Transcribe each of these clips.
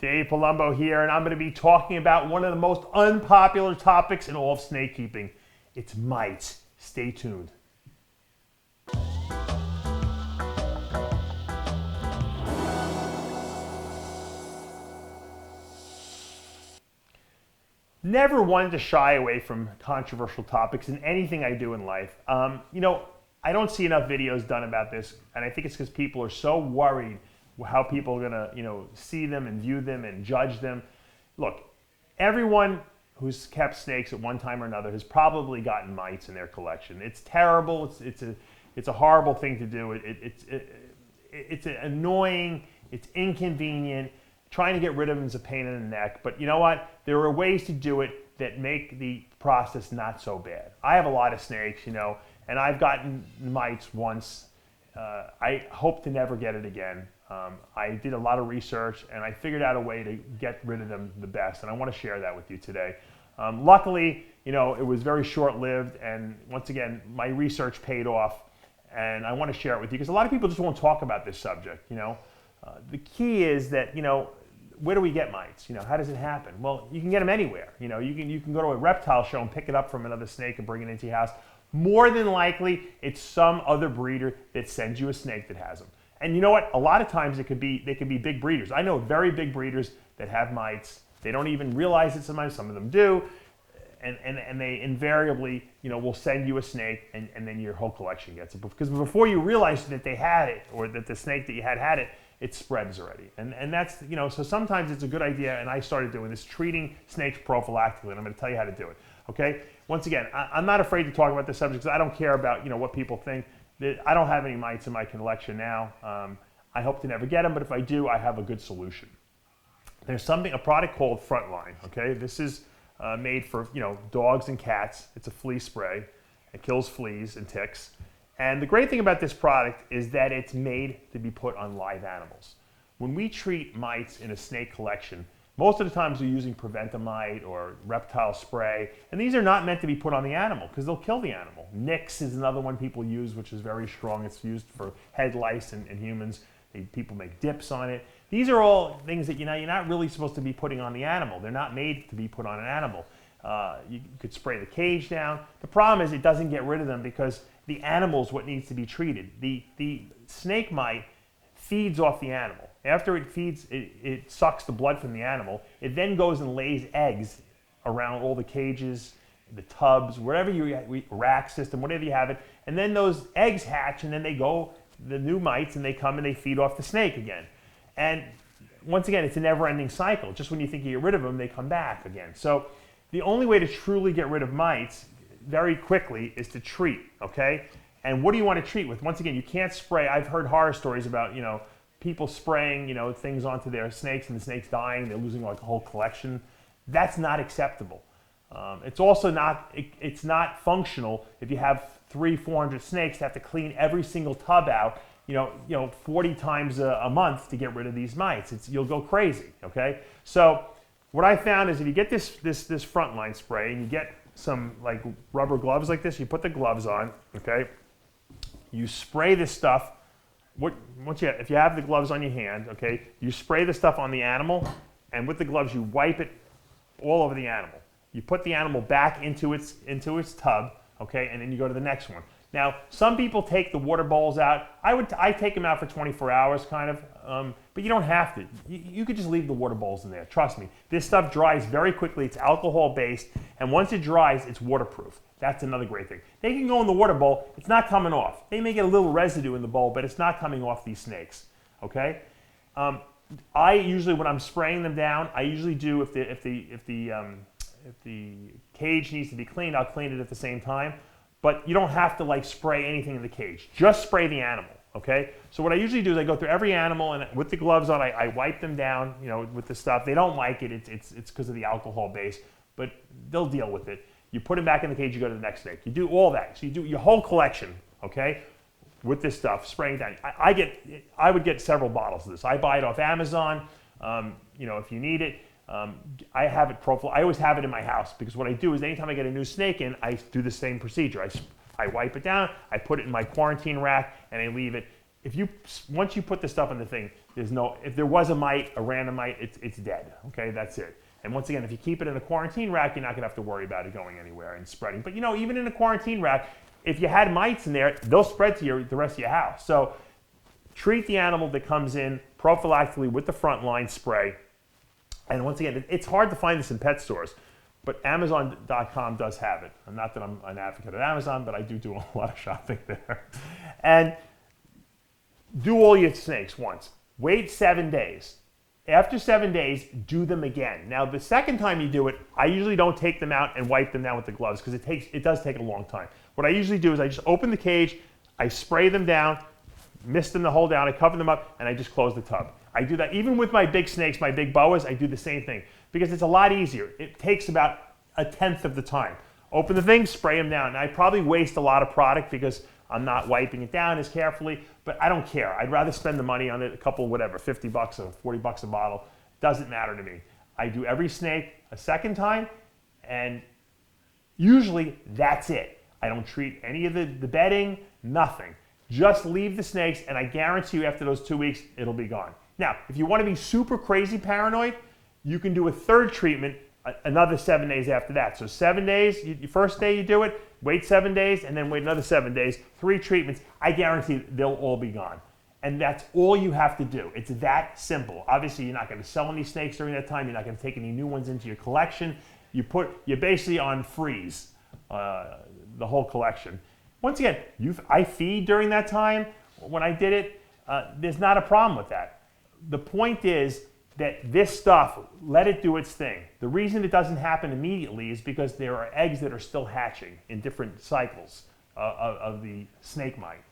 Dave Palumbo here, and I'm going to be talking about one of the most unpopular topics in all of snake keeping. It's mites. Stay tuned. Never wanted to shy away from controversial topics in anything I do in life. I don't see enough videos done about this, and I think it's because people are so worried how people are gonna, see them and view them and judge them. Look, everyone who's kept snakes at one time or another has probably gotten mites in their collection. It's terrible. It's a horrible thing to do. It's annoying. It's inconvenient. Trying to get rid of them is a pain in the neck. But you know what? There are ways to do it that make the process not so bad. I have a lot of snakes, and I've gotten mites once. I hope to never get it again. I did a lot of research and I figured out a way to get rid of them the best, and I want to share that with you today. Luckily, it was very short-lived, and once again, my research paid off, and I want to share it with you because a lot of people just won't talk about this subject. The key is that, where do we get mites? How does it happen? Well, you can get them anywhere. You can go to a reptile show and pick it up from another snake and bring it into your house. More than likely, it's some other breeder that sends you a snake that has them. And you know what? A lot of times they could be big breeders. I know very big breeders that have mites. They don't even realize it sometimes. Some of them do. And they invariably, will send you a snake, and then your whole collection gets it. Because before you realize that they had it, or that the snake that you had it, it spreads already. And that's, so sometimes it's a good idea, and I started doing this, treating snakes prophylactically, and I'm going to tell you how to do it, okay? Once again, I'm not afraid to talk about this subject because I don't care about, what people think. I don't have any mites in my collection now. I hope to never get them, but if I do, I have a good solution. There's a product called Frontline, okay? This is made for, dogs and cats. It's a flea spray. It kills fleas and ticks. And the great thing about this product is that it's made to be put on live animals. When we treat mites in a snake collection, most of the times we're using Preventamite or reptile spray, and these are not meant to be put on the animal because they'll kill the animal. Nix is another one people use, which is very strong. It's used for head lice in humans. People make dips on it. These are all things that you're not really supposed to be putting on the animal. They're not made to be put on an animal. You could spray the cage down. The problem is it doesn't get rid of them because the animal is what needs to be treated. The snake mite feeds off the animal. After it feeds, it sucks the blood from the animal. It then goes and lays eggs around all the cages, the tubs, wherever rack system, whatever you have it. And then those eggs hatch, and then they go, the new mites, and they come and they feed off the snake again. And once again, it's a never-ending cycle. Just when you think you get rid of them, they come back again. So the only way to truly get rid of mites very quickly is to treat, okay? And what do you want to treat with? Once again, you can't spray. I've heard horror stories about, people spraying, things onto their snakes and the snakes dying, they're losing like a whole collection. That's not acceptable. It's also it's not functional if you have 300-400 snakes to have to clean every single tub out, 40 times a month to get rid of these mites. You'll go crazy, okay? So what I found is if you get this Frontline spray and you get some like rubber gloves like this, you put the gloves on, okay? You spray this stuff. If you have the gloves on your hand, okay, you spray the stuff on the animal, and with the gloves you wipe it all over the animal. You put the animal back into its tub, okay, and then you go to the next one. Now, some people take the water bowls out. I take them out for 24 hours, kind of, but you don't have to. You could just leave the water bowls in there. Trust me. This stuff dries very quickly. It's alcohol-based, and once it dries, it's waterproof. That's another great thing. They can go in the water bowl. It's not coming off. They may get a little residue in the bowl, but it's not coming off these snakes, okay? I usually, when I'm spraying them down, I usually do, if the cage needs to be cleaned, I'll clean it at the same time. But you don't have to like spray anything in the cage. Just spray the animal, okay? So what I usually do is I go through every animal, and with the gloves on, I wipe them down, with the stuff. They don't like it. It's because of the alcohol base, but they'll deal with it. You put them back in the cage, you go to the next snake. You do all that. So you do your whole collection, okay, with this stuff, spraying down. I would get several bottles of this. I buy it off Amazon, if you need it. I have it I always have it in my house because what I do is anytime I get a new snake in, I do the same procedure. I wipe it down, I put it in my quarantine rack, and I leave it. once you put this stuff in the thing, if there was a mite, a random mite, it's dead. Okay, that's it. And once again, if you keep it in a quarantine rack, you're not gonna have to worry about it going anywhere and spreading. But even in a quarantine rack, if you had mites in there, they'll spread to the rest of your house. So treat the animal that comes in prophylactically with the frontline spray. And once again, it's hard to find this in pet stores, but Amazon.com does have it. Not that I'm an advocate of Amazon, but I do a lot of shopping there. And do all your snakes once. Wait 7 days. After 7 days, do them again. Now, the second time you do it, I usually don't take them out and wipe them down with the gloves because it does take a long time. What I usually do is I just open the cage, I spray them down, mist them the whole down, I cover them up, and I just close the tub. I do that even with my big snakes, my big boas, I do the same thing because it's a lot easier. It takes about 1/10 of the time. Open the thing, spray them down. And I probably waste a lot of product because I'm not wiping it down as carefully, but I don't care. I'd rather spend the money on it, a couple, whatever, 50 bucks or 40 bucks a bottle. Doesn't matter to me. I do every snake a second time, and usually that's it. I don't treat any of the bedding, nothing. Just leave the snakes, and I guarantee you after those 2 weeks, it'll be gone. Now, if you want to be super crazy paranoid, you can do a third treatment another 7 days after that. So 7 days, your first day you do it, wait 7 days, and then wait another 7 days, 3 treatments. I guarantee they'll all be gone. And that's all you have to do. It's that simple. Obviously, you're not going to sell any snakes during that time. You're not going to take any new ones into your collection. You're basically on freeze, the whole collection. Once again, I feed during that time. When I did it, there's not a problem with that. The point is that this stuff, let it do its thing. The reason it doesn't happen immediately is because there are eggs that are still hatching in different cycles of the snake mite.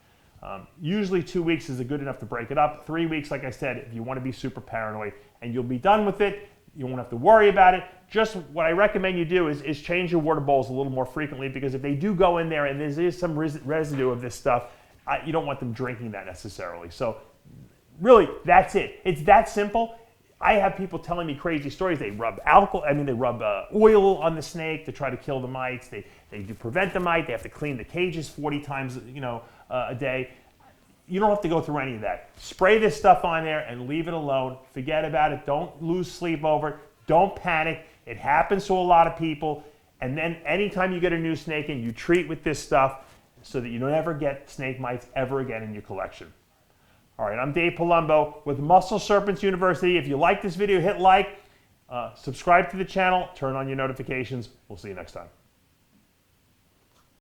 Usually 2 weeks is good enough to break it up. 3 weeks, like I said, if you want to be super paranoid, and you'll be done with it. You won't have to worry about it. Just what I recommend you do is change your water bowls a little more frequently, because if they do go in there and there is some residue of this stuff, you don't want them drinking that necessarily. So really, that's it. It's that simple. I have people telling me crazy stories. They rub oil on the snake to try to kill the mites. They do prevent the mite. They have to clean the cages 40 times a day. You don't have to go through any of that. Spray this stuff on there and leave it alone. Forget about it. Don't lose sleep over it. Don't panic. It happens to a lot of people. And then anytime you get a new snake in, you treat with this stuff so that you don't ever get snake mites ever again in your collection. All right, I'm Dave Palumbo with Muscle Serpents University. If you like this video, hit like, subscribe to the channel, turn on your notifications. We'll see you next time.